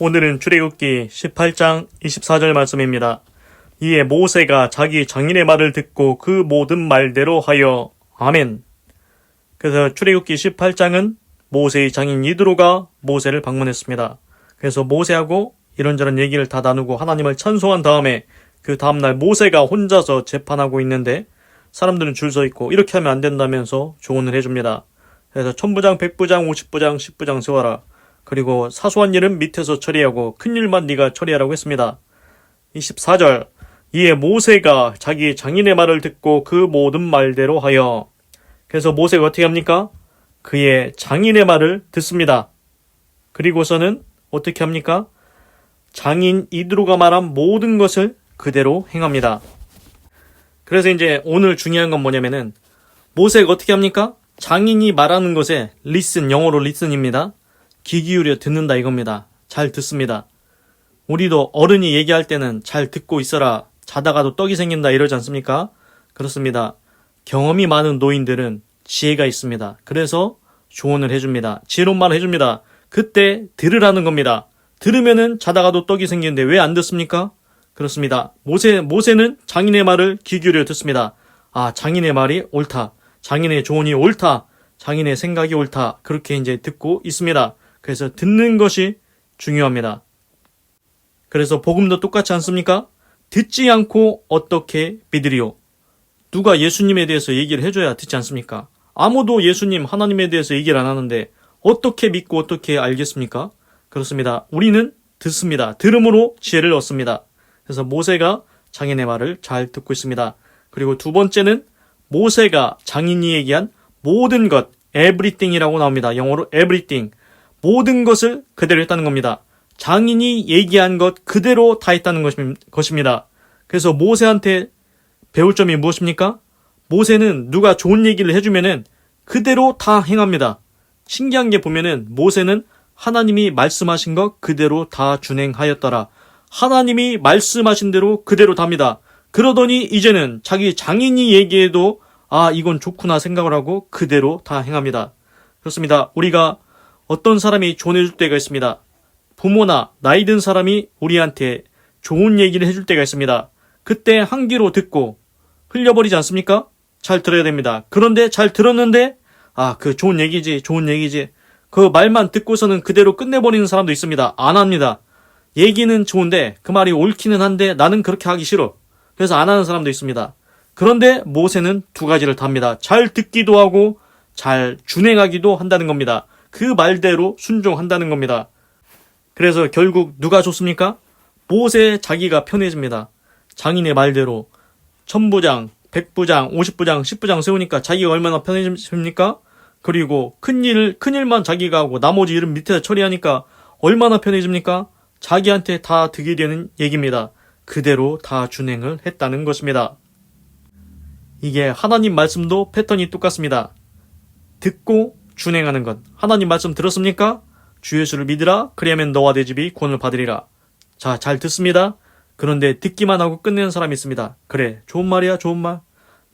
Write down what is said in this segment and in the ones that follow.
오늘은 출애굽기 18장 24절 말씀입니다. 이에 모세가 자기 장인의 말을 듣고 그 모든 말대로 하여 아멘. 그래서 출애굽기 18장은 모세의 장인 이드로가 모세를 방문했습니다. 그래서 모세하고 이런저런 얘기를 다 나누고 하나님을 찬송한 다음에 그 다음날 모세가 혼자서 재판하고 있는데 사람들은 줄 서 있고 이렇게 하면 안 된다면서 조언을 해줍니다. 그래서 천부장, 백부장, 50부장, 10부장 세워라. 그리고 사소한 일은 밑에서 처리하고 큰 일만 네가 처리하라고 했습니다. 24절 이에 모세가 자기 장인의 말을 듣고 그 모든 말대로 하여. 그래서 모세가 어떻게 합니까? 그의 장인의 말을 듣습니다. 그리고서는 어떻게 합니까? 장인 이드로가 말한 모든 것을 그대로 행합니다. 그래서 이제 오늘 중요한 건 뭐냐면은 모세가 어떻게 합니까? 장인이 말하는 것에 listen, 영어로 listen입니다. 귀 기울여 듣는다 이겁니다. 잘 듣습니다. 우리도 어른이 얘기할 때는 잘 듣고 있어라. 자다가도 떡이 생긴다 이러지 않습니까? 그렇습니다. 경험이 많은 노인들은 지혜가 있습니다. 그래서 조언을 해줍니다. 지혜로운 말을 해줍니다. 그때 들으라는 겁니다. 들으면은 자다가도 떡이 생기는데 왜 안 듣습니까? 그렇습니다. 모세는 장인의 말을 귀 기울여 듣습니다. 아, 장인의 말이 옳다. 장인의 조언이 옳다. 장인의 생각이 옳다. 그렇게 이제 듣고 있습니다. 그래서 듣는 것이 중요합니다. 그래서 복음도 똑같지 않습니까? 듣지 않고 어떻게 믿으리요? 누가 예수님에 대해서 얘기를 해줘야 듣지 않습니까? 아무도 예수님, 하나님에 대해서 얘기를 안 하는데 어떻게 믿고 어떻게 알겠습니까? 그렇습니다. 우리는 듣습니다. 들음으로 지혜를 얻습니다. 그래서 모세가 장인의 말을 잘 듣고 있습니다. 그리고 두 번째는 모세가 장인이 얘기한 모든 것, everything이라고 나옵니다. 영어로 everything. 모든 것을 그대로 했다는 겁니다. 장인이 얘기한 것 그대로 다 했다는 것입니다. 그래서 모세한테 배울 점이 무엇입니까? 모세는 누가 좋은 얘기를 해주면은 그대로 다 행합니다. 신기한 게 보면은 모세는 하나님이 말씀하신 것 그대로 다 준행하였더라. 하나님이 말씀하신 대로 그대로 답니다. 그러더니 이제는 자기 장인이 얘기해도 아, 이건 좋구나 생각을 하고 그대로 다 행합니다. 그렇습니다. 우리가 어떤 사람이 조언해줄 때가 있습니다. 부모나 나이 든 사람이 우리한테 좋은 얘기를 해줄 때가 있습니다. 그때 한 귀로 듣고 흘려버리지 않습니까? 잘 들어야 됩니다. 그런데 잘 들었는데 아, 그 좋은 얘기지. 그 말만 듣고서는 그대로 끝내버리는 사람도 있습니다. 안 합니다. 얘기는 좋은데 그 말이 옳기는 한데 나는 그렇게 하기 싫어. 그래서 안 하는 사람도 있습니다. 그런데 모세는 두 가지를 답니다. 잘 듣기도 하고 잘 준행하기도 한다는 겁니다. 그 말대로 순종한다는 겁니다. 그래서 결국 누가 좋습니까? 모세 자기가 편해집니다. 장인의 말대로 천부장, 백부장, 50부장, 10부장 세우니까 자기가 얼마나 편해집니까? 그리고 큰일만 자기가 하고 나머지 일은 밑에서 처리하니까 얼마나 편해집니까? 자기한테 다 득이 되는 얘기입니다. 그대로 다 준행을 했다는 것입니다. 이게 하나님 말씀도 패턴이 똑같습니다. 듣고 준행하는 것. 하나님 말씀 들었습니까? 주 예수를 믿으라. 그리하면 너와 내 집이 구원을 받으리라. 자, 잘 듣습니다. 그런데 듣기만 하고 끝내는 사람이 있습니다. 그래, 좋은 말이야, 좋은 말.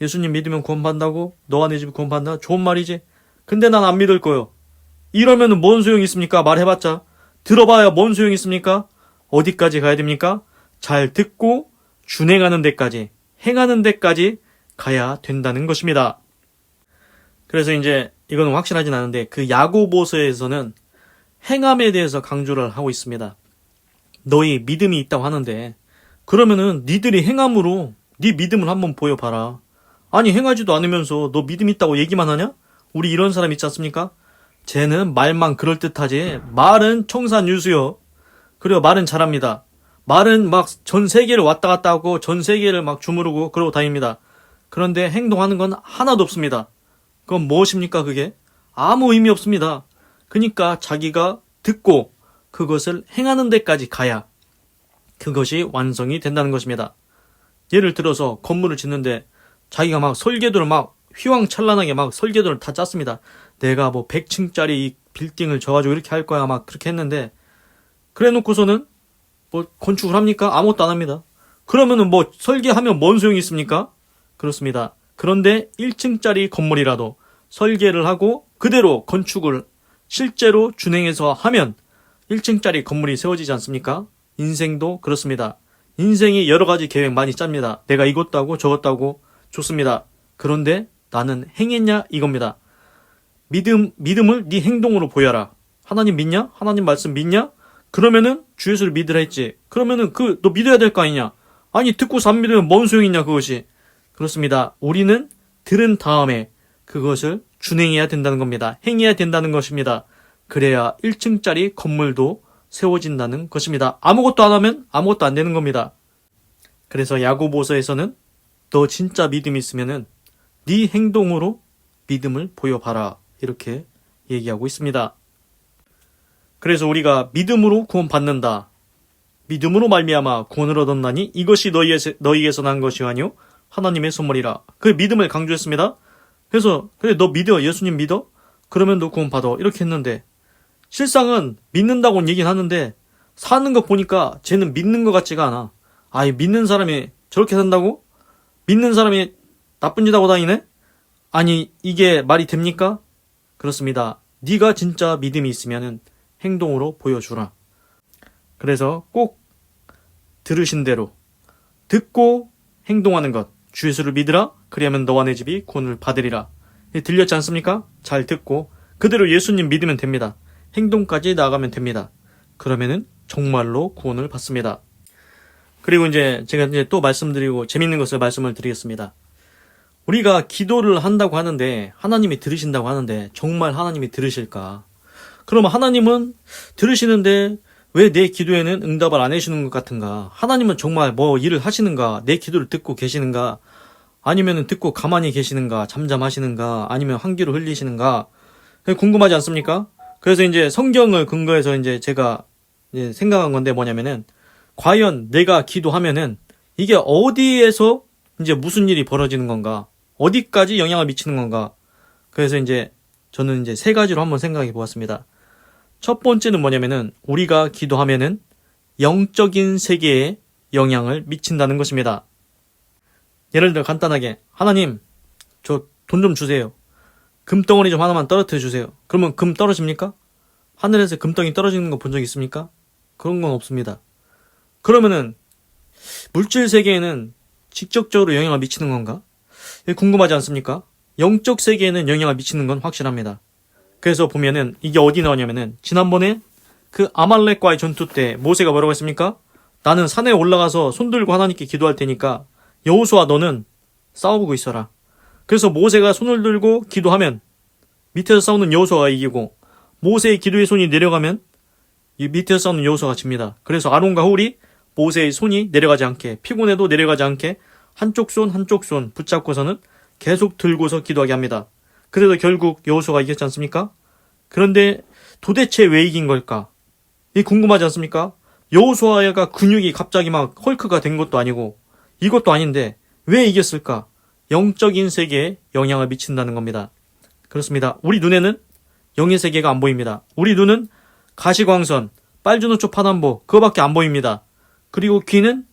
예수님 믿으면 구원받는다고? 너와 내 집이 구원받는다? 좋은 말이지. 근데 난 안 믿을 거요. 이러면 뭔 소용이 있습니까? 말해봤자. 들어봐야 뭔 소용이 있습니까? 어디까지 가야 됩니까? 잘 듣고 준행하는 데까지, 행하는 데까지 가야 된다는 것입니다. 그래서 이제 이건 확실하진 않은데 그 야고보서에서는 행함에 대해서 강조를 하고 있습니다. 너희 믿음이 있다고 하는데 그러면은 니들이 행함으로 네 믿음을 한번 보여봐라. 아니 행하지도 않으면서 너 믿음 있다고 얘기만 하냐? 우리 이런 사람 있지 않습니까? 쟤는 말만 그럴듯하지 말은 청산유수요. 그리고 말은 잘합니다. 말은 막 전 세계를 왔다 갔다 하고 전 세계를 막 주무르고 그러고 다닙니다. 그런데 행동하는 건 하나도 없습니다. 그건 무엇입니까 그게? 아무 의미 없습니다. 그러니까 자기가 듣고 그것을 행하는 데까지 가야 그것이 완성이 된다는 것입니다. 예를 들어서 건물을 짓는데 자기가 막 설계도를 막 휘황찬란하게 막 설계도를 다 짰습니다. 내가 뭐 100층짜리 이 빌딩을 져가지고 이렇게 할 거야 막 그렇게 했는데 그래 놓고서는 뭐 건축을 합니까? 아무것도 안 합니다. 그러면은 뭐 설계하면 뭔 소용이 있습니까? 그렇습니다. 그런데 1층짜리 건물이라도 설계를 하고 그대로 건축을 실제로 준행해서 하면 1층짜리 건물이 세워지지 않습니까? 인생도 그렇습니다. 인생이 여러 가지 계획 많이 짭니다. 내가 이것도 하고 저것도 하고 좋습니다. 그런데 나는 행했냐 이겁니다. 믿음을 네 행동으로 보여라. 하나님 믿냐? 하나님 말씀 믿냐? 그러면은 주 예수를 믿으라 했지. 그러면은 너 믿어야 될 거 아니냐? 아니 듣고서 안 믿으면 뭔 소용이냐 그것이. 그렇습니다. 우리는 들은 다음에 그것을 준행해야 된다는 겁니다. 행해야 된다는 것입니다. 그래야 1층짜리 건물도 세워진다는 것입니다. 아무것도 안 하면 아무것도 안 되는 겁니다. 그래서 야고보서에서는 너 진짜 믿음이 있으면은 네 행동으로 믿음을 보여봐라. 이렇게 얘기하고 있습니다. 그래서 우리가 믿음으로 구원받는다. 믿음으로 말미암아 구원을 얻었나니 이것이 너희에게서 난 것이 아니요 하나님의 선물이라. 그 믿음을 강조했습니다. 그래서 그래 너 믿어 예수님 믿어? 그러면 너 구원받아 이렇게 했는데 실상은 믿는다고는 얘기는 하는데 사는 거 보니까 쟤는 믿는 것 같지가 않아. 아이 믿는 사람이 저렇게 산다고? 믿는 사람이 나쁜 짓 하고 다니네? 아니 이게 말이 됩니까? 그렇습니다. 네가 진짜 믿음이 있으면은 행동으로 보여주라. 그래서 꼭 들으신 대로 듣고 행동하는 것. 주 예수를 믿으라. 그리하면 너와 내 집이 구원을 받으리라. 들렸지 않습니까? 잘 듣고 그대로 예수님 믿으면 됩니다. 행동까지 나아가면 됩니다. 그러면은 정말로 구원을 받습니다. 그리고 제가 또 말씀드리고 재밌는 것을 말씀을 드리겠습니다. 우리가 기도를 한다고 하는데 하나님이 들으신다고 하는데 정말 하나님이 들으실까? 그러면 하나님은 들으시는데 왜 내 기도에는 응답을 안 해주는 것 같은가? 하나님은 정말 뭐 일을 하시는가? 내 기도를 듣고 계시는가? 아니면 듣고 가만히 계시는가? 잠잠하시는가? 아니면 한기로 흘리시는가? 궁금하지 않습니까? 그래서 성경을 근거해서 제가 생각한 건데 뭐냐면은 과연 내가 기도하면은 이게 어디에서 무슨 일이 벌어지는 건가? 어디까지 영향을 미치는 건가? 그래서 저는 3가지로 한번 생각해 보았습니다. 첫 번째는 뭐냐면은 우리가 기도하면은 영적인 세계에 영향을 미친다는 것입니다. 예를 들어 간단하게 하나님 저 돈 좀 주세요. 금덩어리 좀 하나만 떨어뜨려 주세요. 그러면 금 떨어집니까? 하늘에서 금덩이 떨어지는 거 본 적 있습니까? 그런 건 없습니다. 그러면은 물질 세계에는 직접적으로 영향을 미치는 건가? 궁금하지 않습니까? 영적 세계에는 영향을 미치는 건 확실합니다. 그래서 보면은 이게 어디 나오냐면은 지난번에 그 아말렉과의 전투 때 모세가 뭐라고 했습니까? 나는 산에 올라가서 손 들고 하나님께 기도할 테니까 여호수아 너는 싸워보고 있어라. 그래서 모세가 손을 들고 기도하면 밑에서 싸우는 여호수아가 이기고 모세의 기도의 손이 내려가면 이 밑에서 싸우는 여호수아가 집니다. 그래서 아론과 홀이 모세의 손이 내려가지 않게 피곤해도 내려가지 않게 한쪽 손 붙잡고서는 계속 들고서 기도하게 합니다. 그래서 결국 여호수아가 이겼지 않습니까? 그런데 도대체 왜 이긴 걸까? 이 궁금하지 않습니까? 여호수아가 근육이 갑자기 막 헐크가 된 것도 아니고 이것도 아닌데 왜 이겼을까? 영적인 세계에 영향을 미친다는 겁니다. 그렇습니다. 우리 눈에는 영의 세계가 안 보입니다. 우리 눈은 가시광선, 빨주노초 파남보 그거밖에 안 보입니다. 그리고 귀는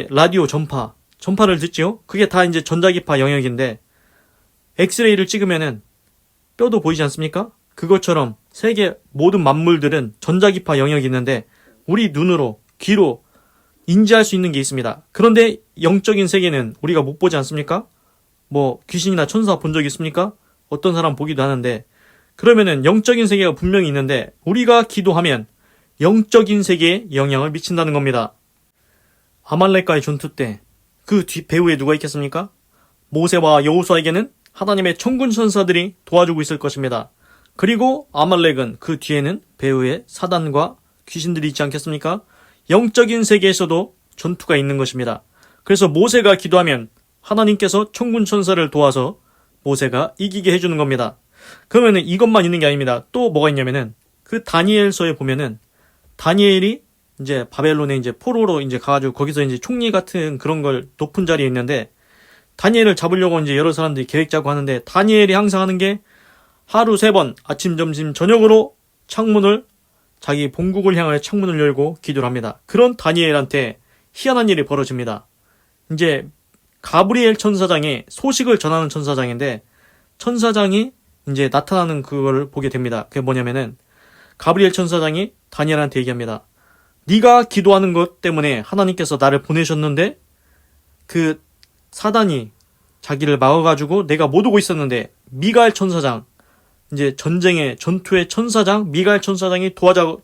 라디오 전파를 듣지요? 그게 다 전자기파 영역인데 엑스레이를 찍으면은 뼈도 보이지 않습니까? 그것처럼 세계 모든 만물들은 전자기파 영역이 있는데 우리 눈으로 귀로 인지할 수 있는 게 있습니다. 그런데 영적인 세계는 우리가 못 보지 않습니까? 뭐 귀신이나 천사 본 적 있습니까? 어떤 사람 보기도 하는데 그러면은 영적인 세계가 분명히 있는데 우리가 기도하면 영적인 세계에 영향을 미친다는 겁니다. 아말렉과의 전투 때 그 뒤 배후에 누가 있겠습니까? 모세와 여호수아에게는 하나님의 천군 천사들이 도와주고 있을 것입니다. 그리고 아말렉은 그 뒤에는 배후에 사단과 귀신들이 있지 않겠습니까? 영적인 세계에서도 전투가 있는 것입니다. 그래서 모세가 기도하면 하나님께서 천군 천사를 도와서 모세가 이기게 해주는 겁니다. 그러면은 이것만 있는 게 아닙니다. 또 뭐가 있냐면은 그 다니엘서에 보면은 다니엘이 바벨론에 포로로 가가지고 거기서 총리 같은 그런 걸 높은 자리에 있는데 다니엘을 잡으려고 여러 사람들이 계획 짜고 하는데 다니엘이 항상 하는 게 하루 3번 아침, 점심, 저녁으로 자기 본국을 향하여 창문을 열고 기도를 합니다. 그런 다니엘한테 희한한 일이 벌어집니다. 가브리엘 천사장이 소식을 전하는 천사장인데 천사장이 나타나는 그거를 보게 됩니다. 그게 뭐냐면은 가브리엘 천사장이 다니엘한테 얘기합니다. 네가 기도하는 것 때문에 하나님께서 나를 보내셨는데 그 사단이 자기를 막아가지고 내가 못 오고 있었는데 미가엘 천사장, 이제 전투의 천사장 미가엘 천사장이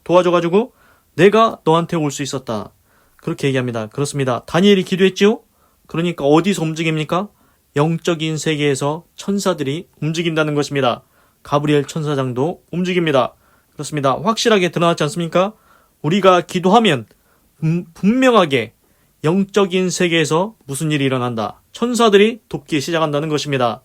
도와줘가지고 내가 너한테 올 수 있었다. 그렇게 얘기합니다. 그렇습니다. 다니엘이 기도했지요? 그러니까 어디서 움직입니까? 영적인 세계에서 천사들이 움직인다는 것입니다. 가브리엘 천사장도 움직입니다. 그렇습니다. 확실하게 드러났지 않습니까? 우리가 기도하면 분명하게 영적인 세계에서 무슨 일이 일어난다. 천사들이 돕기 시작한다는 것입니다.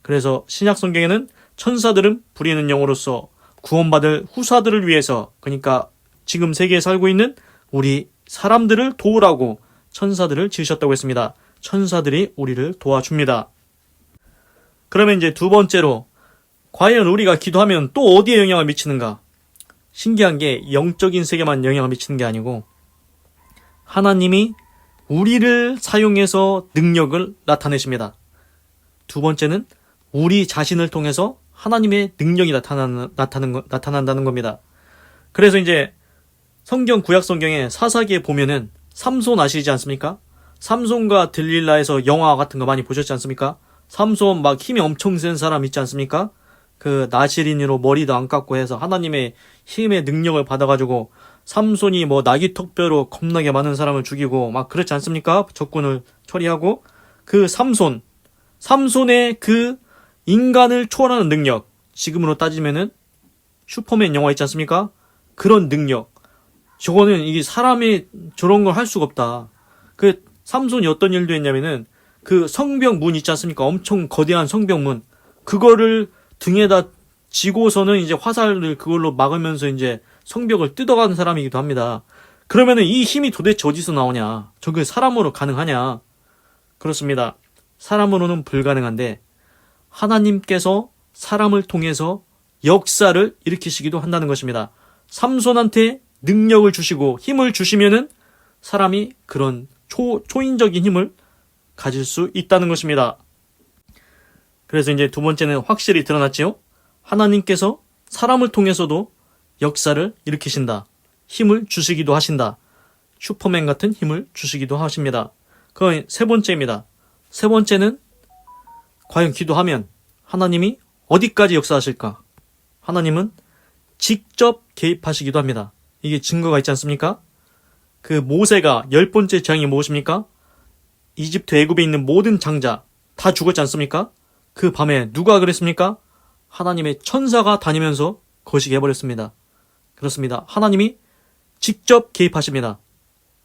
그래서 신약 성경에는 천사들은 부리는 영으로서 구원받을 후사들을 위해서, 그러니까 지금 세계에 살고 있는 우리 사람들을 도우라고 천사들을 지으셨다고 했습니다. 천사들이 우리를 도와줍니다. 그러면 이제 두 번째로, 과연 우리가 기도하면 또 어디에 영향을 미치는가? 신기한 게 영적인 세계만 영향을 미치는 게 아니고 하나님이 우리를 사용해서 능력을 나타내십니다. 두 번째는 우리 자신을 통해서 하나님의 능력이 나타난다는 겁니다. 그래서 이제 성경, 구약 성경에 사사기에 보면은 삼손 아시지 않습니까? 삼손과 들릴라에서 영화 같은 거 많이 보셨지 않습니까? 삼손 막 힘이 엄청 센 사람 있지 않습니까? 그 나시린으로 머리도 안 깎고 해서 하나님의 힘의 능력을 받아가지고 삼손이 뭐 나귀턱뼈로 겁나게 많은 사람을 죽이고 막 그렇지 않습니까? 적군을 처리하고 그 삼손의 그 인간을 초월하는 능력, 지금으로 따지면은 슈퍼맨 영화 있지 않습니까? 그런 능력, 저거는 이게 사람이 저런 걸 할 수가 없다. 그 삼손이 어떤 일도 했냐면은 그 성벽문 있지 않습니까? 엄청 거대한 성벽문, 그거를 등에다 지고서는 이제 화살을 그걸로 막으면서 이제 성벽을 뜯어가는 사람이기도 합니다. 그러면은 이 힘이 도대체 어디서 나오냐? 저게 사람으로 가능하냐? 그렇습니다. 사람으로는 불가능한데 하나님께서 사람을 통해서 역사를 일으키시기도 한다는 것입니다. 삼손한테 능력을 주시고 힘을 주시면은 사람이 그런 초인적인 힘을 가질 수 있다는 것입니다. 그래서 이제 두 번째는 확실히 드러났지요? 하나님께서 사람을 통해서도 역사를 일으키신다. 힘을 주시기도 하신다. 슈퍼맨 같은 힘을 주시기도 하십니다. 그건 세 번째입니다. 세 번째는 과연 기도하면 하나님이 어디까지 역사하실까? 하나님은 직접 개입하시기도 합니다. 이게 증거가 있지 않습니까? 그 모세가 10번째 재앙이 무엇입니까? 이집트 애굽에 있는 모든 장자 다 죽었지 않습니까? 그 밤에 누가 그랬습니까? 하나님의 천사가 다니면서 거시게 해버렸습니다. 그렇습니다. 하나님이 직접 개입하십니다.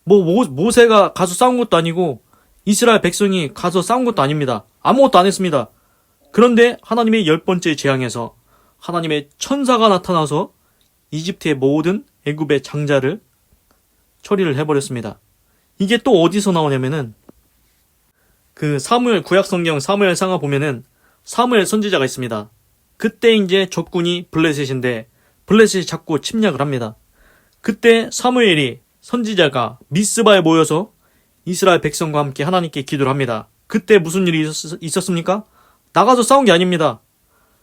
모세가 가서 싸운 것도 아니고 이스라엘 백성이 가서 싸운 것도 아닙니다. 아무것도 안 했습니다. 그런데 하나님의 10번째 재앙에서 하나님의 천사가 나타나서 이집트의 모든 애굽의 장자를 처리를 해버렸습니다. 이게 또 어디서 나오냐면은 그 사무엘, 구약성경 사무엘 상하 보면은 사무엘 선지자가 있습니다. 그때 이제 적군이 블레셋인데 블레셋이 자꾸 침략을 합니다. 그때 사무엘이 선지자가 미스바에 모여서 이스라엘 백성과 함께 하나님께 기도를 합니다. 그때 무슨 일이 있었습니까? 나가서 싸운 게 아닙니다.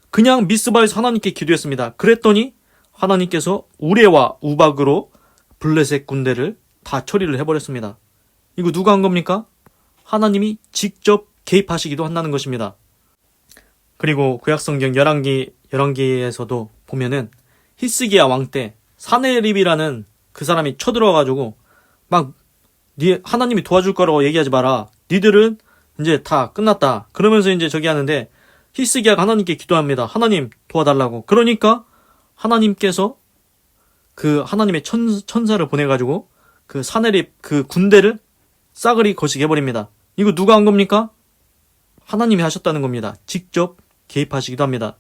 그냥 미스바에서 하나님께 기도했습니다. 그랬더니 하나님께서 우레와 우박으로 블레셋 군대를 다 처리를 해버렸습니다. 이거 누가 한 겁니까? 하나님이 직접 개입하시기도 한다는 것입니다. 그리고 구약성경 열왕기에서도 보면은 히스기야 왕 때 사네립이라는 그 사람이 쳐들어와가지고 막 하나님이 도와줄 거라고 얘기하지 마라. 니들은 이제 다 끝났다. 그러면서 이제 저기 하는데 히스기야가 하나님께 기도합니다. 하나님 도와달라고. 그러니까 하나님께서 그 하나님의 천사를 보내가지고 그 사네립 그 군대를 싸그리 거시게 해버립니다. 이거 누가 한 겁니까? 하나님이 하셨다는 겁니다. 직접 개입하시기도 합니다.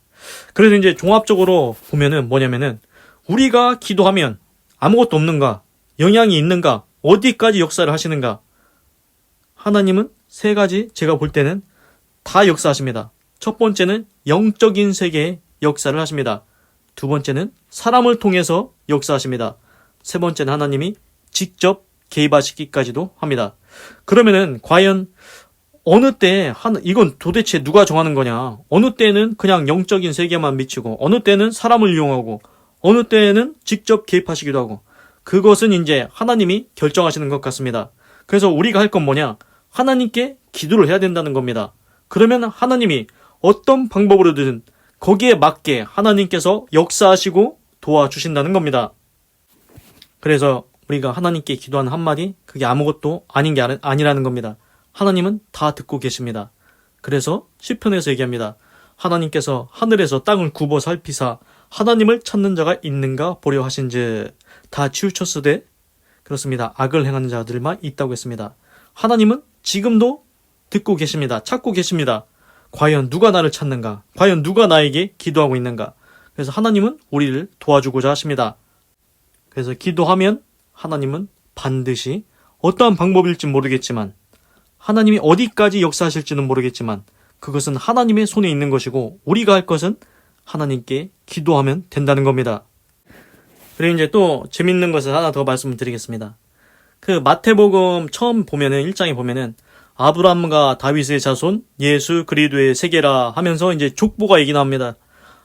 그래서 이제 종합적으로 보면은 뭐냐면은 우리가 기도하면 아무것도 없는가? 영향이 있는가? 어디까지 역사를 하시는가? 하나님은 세 가지 제가 볼 때는 다 역사하십니다. 첫 번째는 영적인 세계에 역사를 하십니다. 두 번째는 사람을 통해서 역사하십니다. 세 번째는 하나님이 직접 개입하시기까지도 합니다. 그러면은 과연 어느 때 이건 도대체 누가 정하는 거냐? 어느 때는 그냥 영적인 세계만 미치고 어느 때는 사람을 이용하고 어느 때에는 직접 개입하시기도 하고, 그것은 이제 하나님이 결정하시는 것 같습니다. 그래서 우리가 할 건 뭐냐? 하나님께 기도를 해야 된다는 겁니다. 그러면 하나님이 어떤 방법으로든 거기에 맞게 하나님께서 역사하시고 도와주신다는 겁니다. 그래서 우리가 하나님께 기도하는 한마디, 그게 아무것도 아닌 게 아니라는 겁니다. 하나님은 다 듣고 계십니다. 그래서 시편에서 얘기합니다. 하나님께서 하늘에서 땅을 굽어 살피사 하나님을 찾는 자가 있는가 보려 하신즉 다 치우쳤으되, 그렇습니다. 악을 행하는 자들만 있다고 했습니다. 하나님은 지금도 듣고 계십니다. 찾고 계십니다. 과연 누가 나를 찾는가? 과연 누가 나에게 기도하고 있는가? 그래서 하나님은 우리를 도와주고자 하십니다. 그래서 기도하면 하나님은 반드시 어떠한 방법일지 모르겠지만, 하나님이 어디까지 역사하실지는 모르겠지만, 그것은 하나님의 손에 있는 것이고, 우리가 할 것은 하나님께 기도하면 된다는 겁니다. 그리고 이제 또 재밌는 것을 하나 더 말씀을 드리겠습니다. 그 마태복음 처음 보면은 1장에 보면은 아브라함과 다윗의 자손 예수 그리스도의 세계라 하면서 이제 족보가 얘기 나옵니다.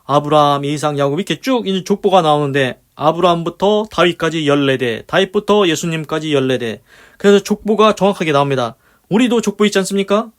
아브라함, 이삭, 야곱 이렇게 쭉 이제 족보가 나오는데, 아브라함부터 다윗까지 14대, 다윗부터 예수님까지 14대. 그래서 족보가 정확하게 나옵니다. 우리도 족보 있지 않습니까?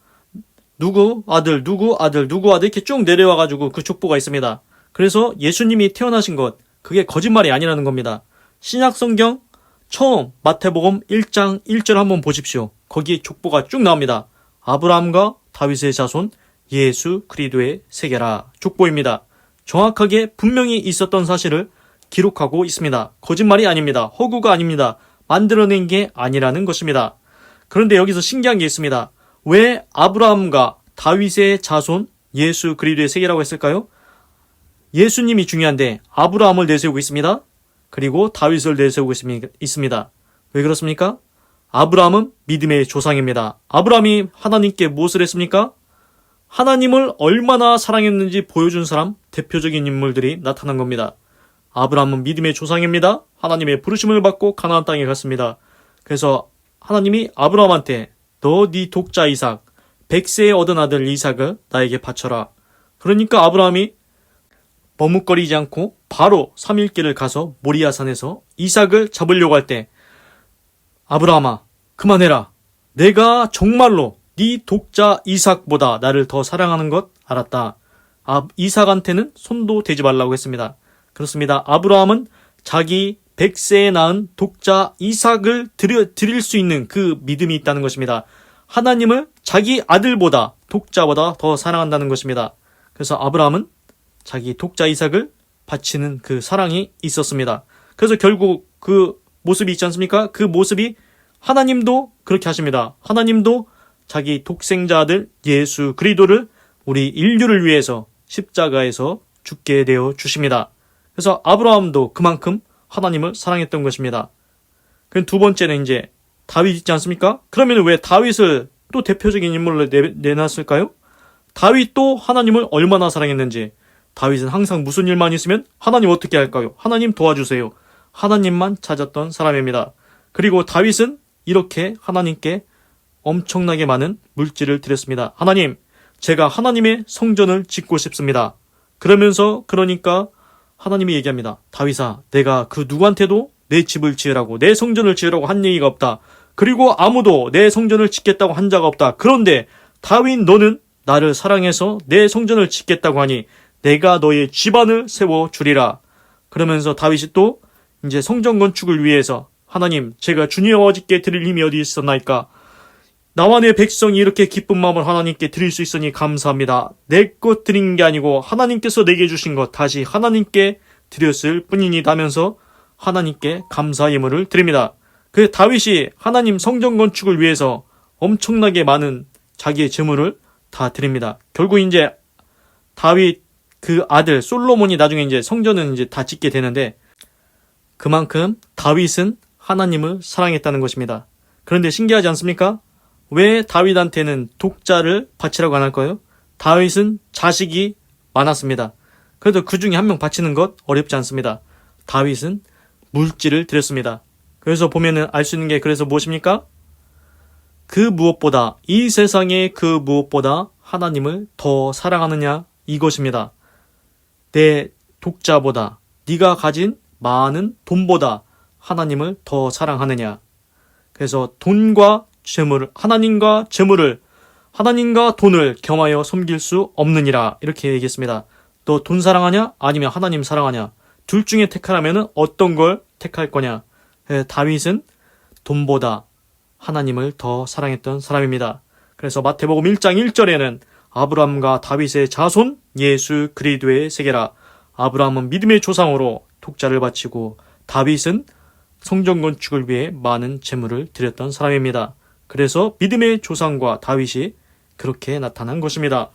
누구 아들, 누구 아들, 누구 아들 이렇게 쭉 내려와가지고 그 족보가 있습니다. 그래서 예수님이 태어나신 것, 그게 거짓말이 아니라는 겁니다. 신약 성경 처음 마태복음 1장 1절 한번 보십시오. 거기에 족보가 쭉 나옵니다. 아브라함과 다윗의 자손 예수 그리스도의 세계라 족보입니다. 정확하게 분명히 있었던 사실을 기록하고 있습니다. 거짓말이 아닙니다. 허구가 아닙니다. 만들어낸 게 아니라는 것입니다. 그런데 여기서 신기한 게 있습니다. 왜 아브라함과 다윗의 자손 예수 그리스도의 세계라고 했을까요? 예수님이 중요한데 아브라함을 내세우고 있습니다. 그리고 다윗을 내세우고 있습니다. 왜 그렇습니까? 아브라함은 믿음의 조상입니다. 아브라함이 하나님께 무엇을 했습니까? 하나님을 얼마나 사랑했는지 보여준 사람, 대표적인 인물들이 나타난 겁니다. 아브라함은 믿음의 조상입니다. 하나님의 부르심을 받고 가나안 땅에 갔습니다. 그래서 하나님이 아브라함한테 너 네 독자 이삭, 100세에 얻은 아들 이삭을 나에게 바쳐라. 그러니까 아브라함이 머뭇거리지 않고 바로 3일길을 가서 모리아산에서 이삭을 잡으려고 할 때, 아브라함아 그만해라. 내가 정말로 네 독자 이삭보다 나를 더 사랑하는 것 알았다. 이삭한테는 손도 대지 말라고 했습니다. 그렇습니다. 아브라함은 자기 100세에 낳은 독자 이삭을 드릴 수 있는 그 믿음이 있다는 것입니다. 하나님을 자기 아들보다, 독자보다 더 사랑한다는 것입니다. 그래서 아브라함은 자기 독자 이삭을 바치는 그 사랑이 있었습니다. 그래서 결국 그 모습이 있지 않습니까? 그 모습이 하나님도 그렇게 하십니다. 하나님도 자기 독생자 아들 예수 그리스도를 우리 인류를 위해서 십자가에서 죽게 되어 주십니다. 그래서 아브라함도 그만큼 하나님을 사랑했던 것입니다. 그 두 번째는 이제 다윗 있지 않습니까? 그러면 왜 다윗을 또 대표적인 인물로 내놨을까요? 다윗도 하나님을 얼마나 사랑했는지. 다윗은 항상 무슨 일만 있으면 하나님 어떻게 할까요? 하나님 도와주세요. 하나님만 찾았던 사람입니다. 그리고 다윗은 이렇게 하나님께 엄청나게 많은 물질을 드렸습니다. 하나님, 제가 하나님의 성전을 짓고 싶습니다. 그러니까 하나님이 얘기합니다. 다윗아, 내가 그 누구한테도 내 집을 지으라고, 내 성전을 지으라고 한 얘기가 없다. 그리고 아무도 내 성전을 짓겠다고 한 자가 없다. 그런데 다윗 너는 나를 사랑해서 내 성전을 짓겠다고 하니 내가 너의 집안을 세워주리라. 그러면서 다윗이 또 이제 성전 건축을 위해서 하나님, 제가 주님 아버지께 드릴 힘이 어디 있었나이까? 나와 내 백성이 이렇게 기쁜 마음을 하나님께 드릴 수 있으니 감사합니다. 내 것 드린 게 아니고 하나님께서 내게 주신 것 다시 하나님께 드렸을 뿐이니 하면서 하나님께 감사 예물을 드립니다. 그 다윗이 하나님 성전 건축을 위해서 엄청나게 많은 자기의 재물을 다 드립니다. 결국 이제 다윗 그 아들 솔로몬이 나중에 이제 성전은 이제 다 짓게 되는데, 그만큼 다윗은 하나님을 사랑했다는 것입니다. 그런데 신기하지 않습니까? 왜 다윗한테는 독자를 바치라고 안 할까요? 다윗은 자식이 많았습니다. 그래도 그 중에 한 명 바치는 것 어렵지 않습니다. 다윗은 물질을 드렸습니다. 그래서 보면은 알 수 있는 게 그래서 무엇입니까? 그 무엇보다, 이 세상의 그 무엇보다 하나님을 더 사랑하느냐, 이것입니다. 내 독자보다, 네가 가진 많은 돈보다 하나님을 더 사랑하느냐. 그래서 돈과 재물을, 하나님과 돈을 겸하여 섬길 수 없느니라. 이렇게 얘기했습니다. 너 돈 사랑하냐? 아니면 하나님 사랑하냐? 둘 중에 택하라면 어떤 걸 택할 거냐? 다윗은 돈보다 하나님을 더 사랑했던 사람입니다. 그래서 마태복음 1장 1절에는 아브라함과 다윗의 자손 예수 그리스도의 세계라. 아브라함은 믿음의 조상으로 독자를 바치고 다윗은 성전 건축을 위해 많은 재물을 드렸던 사람입니다. 그래서 믿음의 조상과 다윗이 그렇게 나타난 것입니다.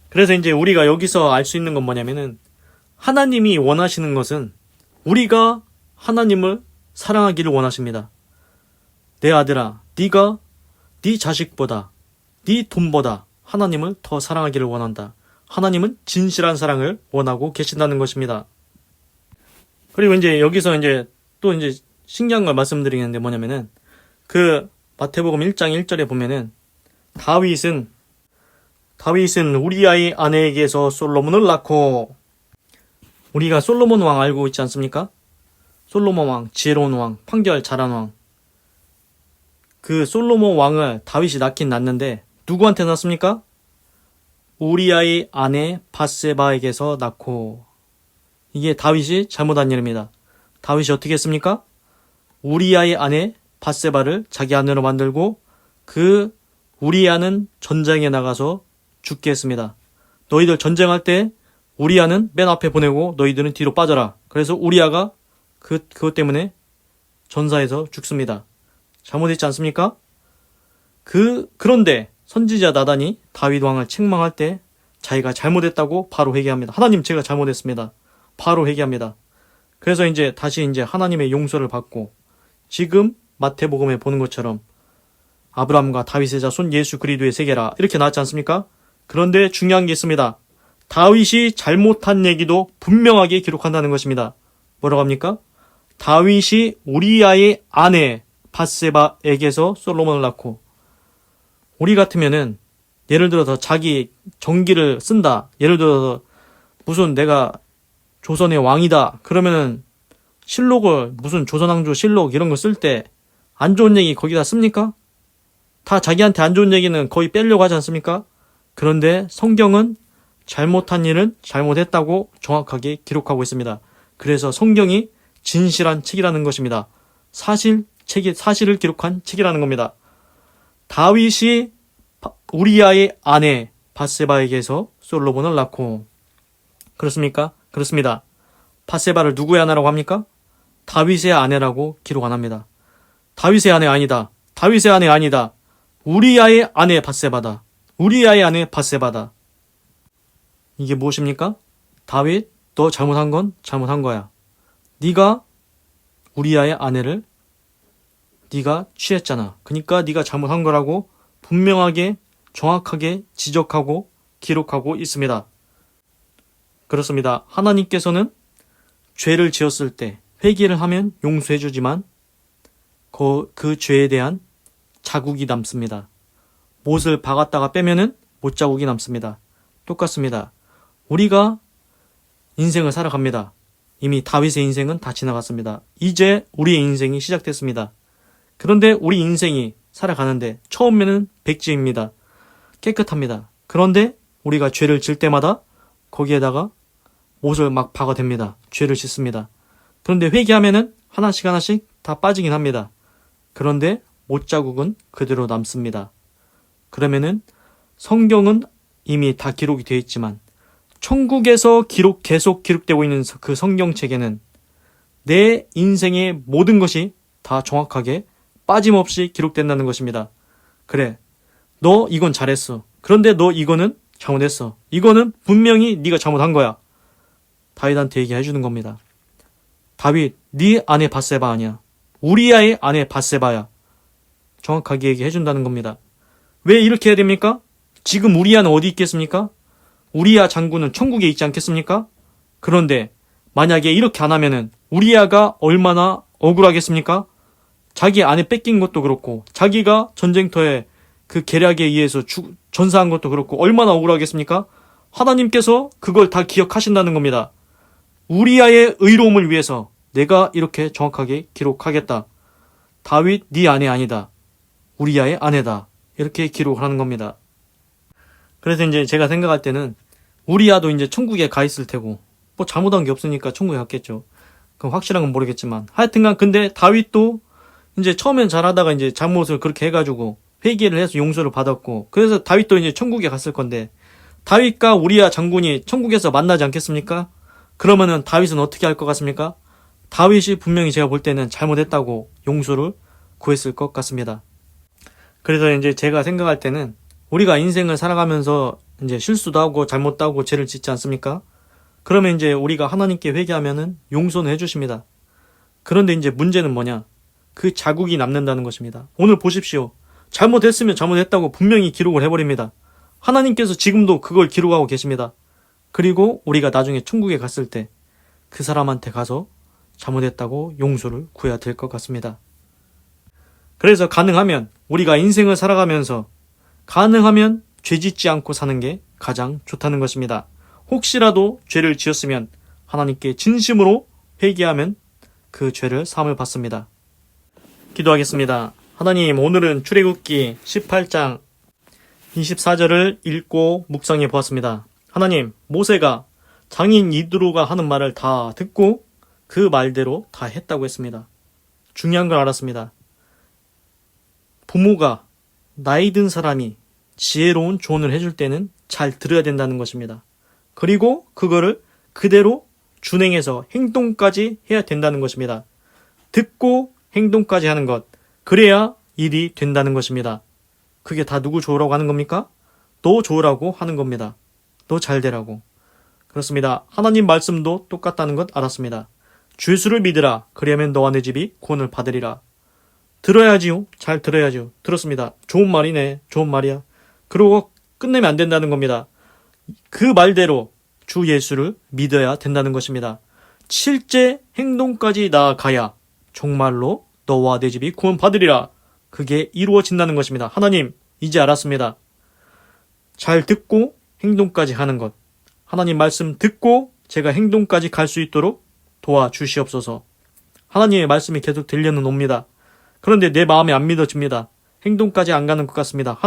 그래서 이제 우리가 여기서 알 수 있는 건 뭐냐면은 하나님이 원하시는 것은 우리가 하나님을 사랑하기를 원하십니다. 내 아들아, 네가 네 자식보다, 네 돈보다 하나님을 더 사랑하기를 원한다. 하나님은 진실한 사랑을 원하고 계신다는 것입니다. 그리고 이제 여기서 또 신기한 걸 말씀드리겠는데 뭐냐면은 그 마태복음 1장 1절에 보면은 다윗은 우리아의 아내에게서 솔로몬을 낳고, 우리가 솔로몬 왕 알고 있지 않습니까? 솔로몬 왕, 지혜로운 왕, 판결 잘한 왕. 그 솔로몬 왕을 다윗이 낳긴 낳는데 누구한테 낳습니까? 우리아의 아내 밧세바에게서 낳고. 이게 다윗이 잘못한 일입니다. 다윗이 어떻게 했습니까? 우리아의 아내 밧세바를 자기 아내로 만들고 그 우리아는 전쟁에 나가서 죽게 했습니다. 너희들 전쟁할 때 우리아는 맨 앞에 보내고 너희들은 뒤로 빠져라. 그래서 우리아가 그것 때문에 전사해서 죽습니다. 잘못했지 않습니까? 그런데 선지자 나단이 다윗 왕을 책망할 때 자기가 잘못했다고 바로 회개합니다. 하나님, 제가 잘못했습니다. 바로 회개합니다. 그래서 다시 하나님의 용서를 받고, 지금 마태복음에 보는 것처럼 아브라함과 다윗의 자손 예수 그리스도의 세계라 이렇게 나왔지 않습니까? 그런데 중요한 게 있습니다. 다윗이 잘못한 얘기도 분명하게 기록한다는 것입니다. 뭐라고 합니까? 다윗이 우리아의 아내 밧세바에게서 솔로몬을 낳고, 우리 같으면은 예를 들어서 자기 정기를 쓴다. 예를 들어서 무슨 내가 조선의 왕이다. 그러면은 실록을, 무슨 조선왕조 실록 이런 거 쓸 때 안 좋은 얘기 거기다 씁니까? 다 자기한테 안 좋은 얘기는 거의 빼려고 하지 않습니까? 그런데 성경은 잘못한 일은 잘못했다고 정확하게 기록하고 있습니다. 그래서 성경이 진실한 책이라는 것입니다. 사실을 기록한 책이라는 겁니다. 다윗이 우리아의 아내 밧세바에게서 솔로몬을 낳고, 그렇습니까? 그렇습니다. 밧세바를 누구의 아내라고 합니까? 다윗의 아내라고 기록 안 합니다. 다윗의 아내 아니다. 다윗의 아내 아니다. 우리아의 아내 밧세바다. 우리아의 아내 밧세바다. 이게 무엇입니까? 다윗, 너 잘못한 건 잘못한 거야. 네가 우리아의 아내를 네가 취했잖아. 그러니까 네가 잘못한 거라고 분명하게 정확하게 지적하고 기록하고 있습니다. 그렇습니다. 하나님께서는 죄를 지었을 때 회개를 하면 용서해 주지만 그 죄에 대한 자국이 남습니다. 못을 박았다가 빼면은 못자국이 남습니다. 똑같습니다. 우리가 인생을 살아갑니다. 이미 다윗의 인생은 다 지나갔습니다. 이제 우리의 인생이 시작됐습니다. 그런데 우리 인생이 살아가는데 처음에는 백지입니다. 깨끗합니다. 그런데 우리가 죄를 질 때마다 거기에다가 못을 막 박아댑니다. 죄를 짓습니다. 그런데 회개하면은 하나씩 다 빠지긴 합니다. 그런데 못자국은 그대로 남습니다. 그러면은 성경은 이미 다 기록이 되어 있지만 천국에서 계속 기록되고 있는 그 성경책에는 내 인생의 모든 것이 다 정확하게 빠짐없이 기록된다는 것입니다. 그래, 너 이건 잘했어. 그런데 너 이거는 잘못했어. 이거는 분명히 네가 잘못한 거야. 다윗한테 얘기해 주는 겁니다. 다윗, 네 아내 밧세바 아니야. 우리아의 아내 밧세바야. 정확하게 얘기해 준다는 겁니다. 왜 이렇게 해야 됩니까? 지금 우리아는 어디 있겠습니까? 우리아 장군은 천국에 있지 않겠습니까? 그런데 만약에 이렇게 안 하면은 우리아가 얼마나 억울하겠습니까? 자기 아내 뺏긴 것도 그렇고 자기가 전쟁터에 그 계략에 의해서 전사한 것도 그렇고 얼마나 억울하겠습니까? 하나님께서 그걸 다 기억하신다는 겁니다. 우리아의 의로움을 위해서 내가 이렇게 정확하게 기록하겠다. 다윗 네 아내 아니다. 우리아의 아내다. 이렇게 기록을 하는 겁니다. 그래서 이제 제가 생각할 때는 우리아도 이제 천국에 가 있을 테고 뭐 잘못한 게 없으니까 천국에 갔겠죠. 그럼 확실한 건 모르겠지만 하여튼간 근데 다윗도 이제 처음엔 잘하다가 이제 잘못을 그렇게 해가지고 회개를 해서 용서를 받았고 그래서 다윗도 이제 천국에 갔을 건데 다윗과 우리아 장군이 천국에서 만나지 않겠습니까? 그러면은 다윗은 어떻게 할 것 같습니까? 다윗이 분명히 제가 볼 때는 잘못했다고 용서를 구했을 것 같습니다. 그래서 이제 제가 생각할 때는 우리가 인생을 살아가면서 이제 실수도 하고 잘못도 하고 죄를 짓지 않습니까? 그러면 이제 우리가 하나님께 회개하면은 용서는 해주십니다. 그런데 이제 문제는 뭐냐? 그 자국이 남는다는 것입니다. 오늘 보십시오. 잘못했으면 잘못했다고 분명히 기록을 해버립니다. 하나님께서 지금도 그걸 기록하고 계십니다. 그리고 우리가 나중에 천국에 갔을 때 그 사람한테 가서 잘못했다고 용서를 구해야 될 것 같습니다. 그래서 가능하면 우리가 인생을 살아가면서 가능하면 죄 짓지 않고 사는 게 가장 좋다는 것입니다. 혹시라도 죄를 지었으면 하나님께 진심으로 회개하면 그 죄를 사함을 받습니다. 기도하겠습니다. 하나님, 오늘은 출애굽기 18장 24절을 읽고 묵상해 보았습니다. 하나님, 모세가 장인 이드로가 하는 말을 다 듣고 그 말대로 다 했다고 했습니다. 중요한 걸 알았습니다. 부모가 나이 든 사람이 지혜로운 조언을 해줄 때는 잘 들어야 된다는 것입니다. 그리고 그거를 그대로 준행해서 행동까지 해야 된다는 것입니다. 듣고 행동까지 하는 것, 그래야 일이 된다는 것입니다. 그게 다 누구 좋으라고 하는 겁니까? 너 좋으라고 하는 겁니다. 너 잘 되라고. 그렇습니다. 하나님 말씀도 똑같다는 것 알았습니다. 주를 믿으라. 그리하면 너와 내 집이 구원을 받으리라. 들어야지요. 잘 들어야죠. 들었습니다. 좋은 말이네. 좋은 말이야. 그러고 끝내면 안 된다는 겁니다. 그 말대로 주 예수를 믿어야 된다는 것입니다. 실제 행동까지 나아가야 정말로 너와 내 집이 구원 받으리라. 그게 이루어진다는 것입니다. 하나님, 이제 알았습니다. 잘 듣고 행동까지 하는 것. 하나님 말씀 듣고 제가 행동까지 갈 수 있도록 도와주시옵소서. 하나님의 말씀이 계속 들려는 옵니다. 그런데 내 마음에 안 믿어집니다. 행동까지 안 가는 것 같습니다.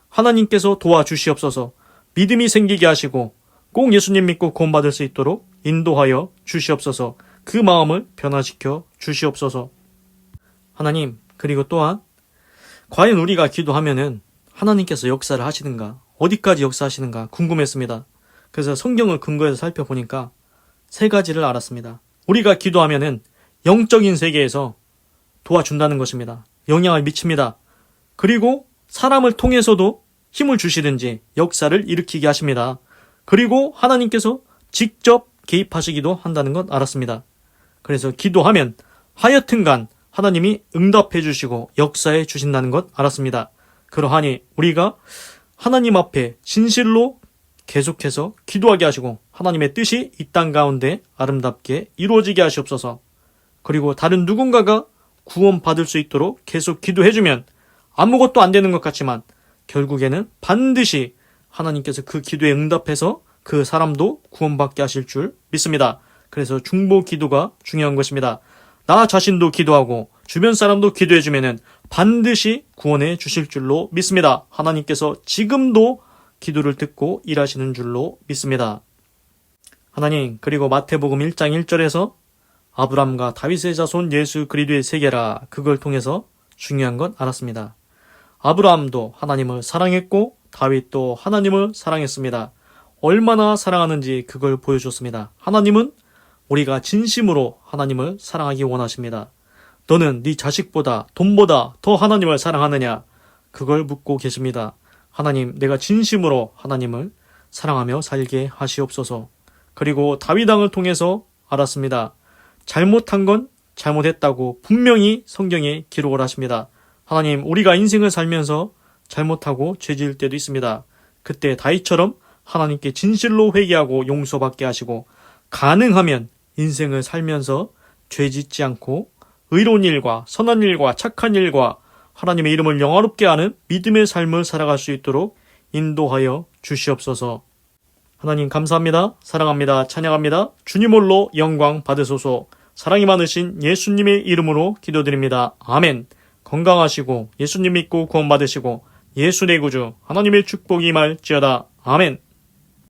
하나님께서 도와주시옵소서. 믿음이 생기게 하시고 꼭 예수님 믿고 구원받을 수 있도록 인도하여 주시옵소서. 그 마음을 변화시켜 주시옵소서. 하나님, 그리고 또한 과연 우리가 기도하면은 하나님께서 역사를 하시는가, 어디까지 역사하시는가 궁금했습니다. 그래서 성경을 근거해서 살펴보니까 3가지를 알았습니다. 우리가 기도하면은 영적인 세계에서 도와준다는 것입니다. 영향을 미칩니다. 그리고 사람을 통해서도 힘을 주시든지 역사를 일으키게 하십니다. 그리고 하나님께서 직접 개입하시기도 한다는 것 알았습니다. 그래서 기도하면 하여튼간 하나님이 응답해 주시고 역사해 주신다는 것 알았습니다. 그러하니 우리가 하나님 앞에 진실로 계속해서 기도하게 하시고 하나님의 뜻이 이 땅 가운데 아름답게 이루어지게 하시옵소서. 그리고 다른 누군가가 구원받을 수 있도록 계속 기도해주면 아무것도 안 되는 것 같지만 결국에는 반드시 하나님께서 그 기도에 응답해서 그 사람도 구원받게 하실 줄 믿습니다. 그래서 중보 기도가 중요한 것입니다. 나 자신도 기도하고 주변 사람도 기도해주면 반드시 구원해 주실 줄로 믿습니다. 하나님께서 지금도 기도를 듣고 일하시는 줄로 믿습니다. 하나님, 그리고 마태복음 1장 1절에서 아브람과 다윗의 자손 예수 그리스도의 세계라, 그걸 통해서 중요한 건 알았습니다. 아브라함도 하나님을 사랑했고 다윗도 하나님을 사랑했습니다. 얼마나 사랑하는지 그걸 보여줬습니다. 하나님은 우리가 진심으로 하나님을 사랑하기 원하십니다. 너는 네 자식보다 돈보다 더 하나님을 사랑하느냐? 그걸 묻고 계십니다. 하나님, 내가 진심으로 하나님을 사랑하며 살게 하시옵소서. 그리고 다윗 왕을 통해서 알았습니다. 잘못한 건 잘못했다고 분명히 성경에 기록을 하십니다. 하나님, 우리가 인생을 살면서 잘못하고 죄 지을 때도 있습니다. 그때 다윗처럼 하나님께 진실로 회개하고 용서받게 하시고 가능하면 인생을 살면서 죄 짓지 않고 의로운 일과 선한 일과 착한 일과 하나님의 이름을 영화롭게 하는 믿음의 삶을 살아갈 수 있도록 인도하여 주시옵소서. 하나님 감사합니다. 사랑합니다. 찬양합니다. 주님 홀로 영광 받으소서. 사랑이 많으신 예수님의 이름으로 기도드립니다. 아멘. 건강하시고 예수님 믿고 구원받으시고 예수 내 구주 하나님의 축복이 임할지어다. 아멘.